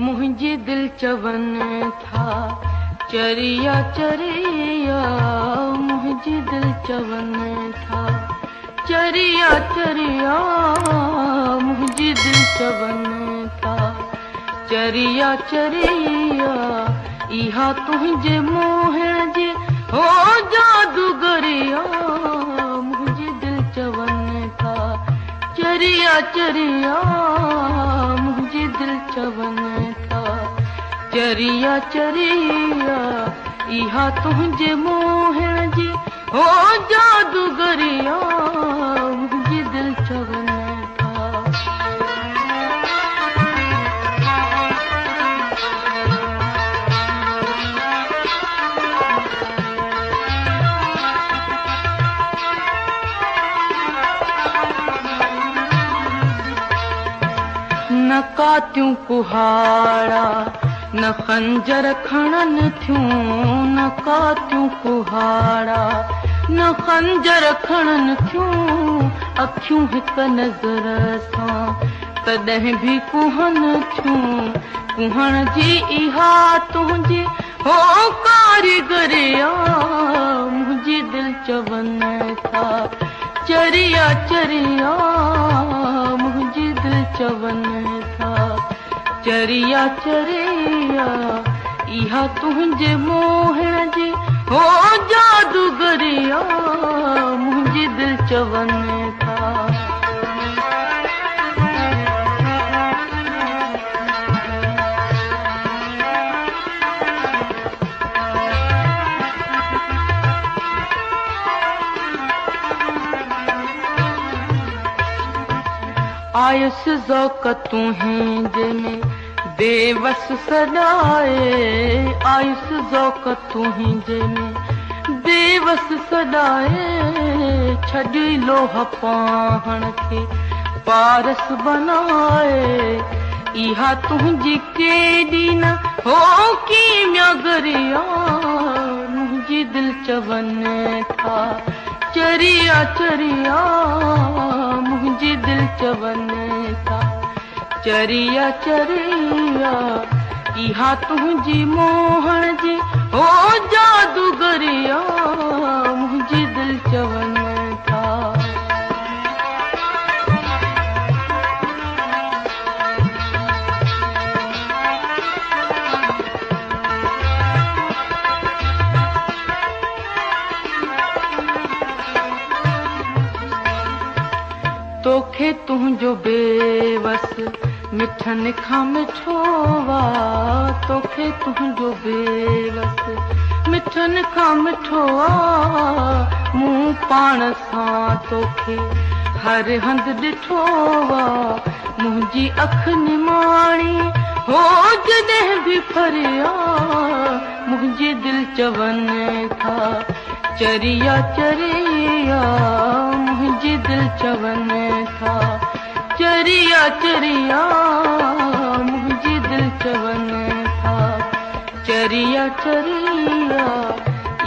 मुझे दिल चवन था चरिया चरिया, मुझे दिल चवन था चरिया चरिया, मुझे दिल चवन था चरिया चरिया। इहा तुझे मोहन जे हो जादूगरिया, मुझे दिल चवन था चरिया चरिया, मुझे दिल चवन था चरिया चरिया। इहा तुझे मोहन जी हो जादूगरिया, मुझे दिल चवन था। न कातियूं कुहाड़ा न खंजर खणन थियूं, न कातियूं कुहाड़ा न खंजर खणन थियूं। अखियूं हिक नज़र सां तॾहिं बि कुहन थियूं। कुहण जी इहा तुंहिंजी हो कारीगरिया, मुंहिंजी दिल चवन था चरिया चरिया, मुंहिंजी दिल चवन था चरिया चरिया। इहा तुंहिंजे मोहन जी हो जादूगरिया, मुंहिंजी दिल चवन था। आयुस ज़ौक़ तुहें जंहिंमें बेवस सॾाए, आयुस ज़ौक़ तुहें जंहिंमें बेवस सॾाए। छॾी लोह पाहण खे पारस बनाए। इहा तुंहिंजी केॾी न हो कीमियागरिया, मुंहिंजी दिल चवन था चरिया चरिया, मुंहिंजी दिल चवन था चरिया चरिया। इहा तुंहिंजी मोहन जी हो जादूगरिया, मुंहिंजी दिल चवन था। तोखे तुंहिंजो बेवस मिठनि खां मिठोवा, तोखे तुंहिंजो बेवस मिठनि खां मिठोवा। मूं पाण सां तोखे हर हंधि ॾिठोवा। मुंहिंजी अख निमाणी हो जॾहिं बि फरिया, मुंहिंजी दिल चवन था चरिया चरिया, मुंहिंजी दिल चवन था चरिया चरिया, मुंहिंजी दिल चवन था चरिया चरिया।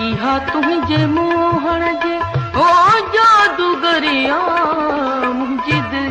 इहा तुंहिंजे मोहन जे हो जादूगरिया, मुंहिंजी दिल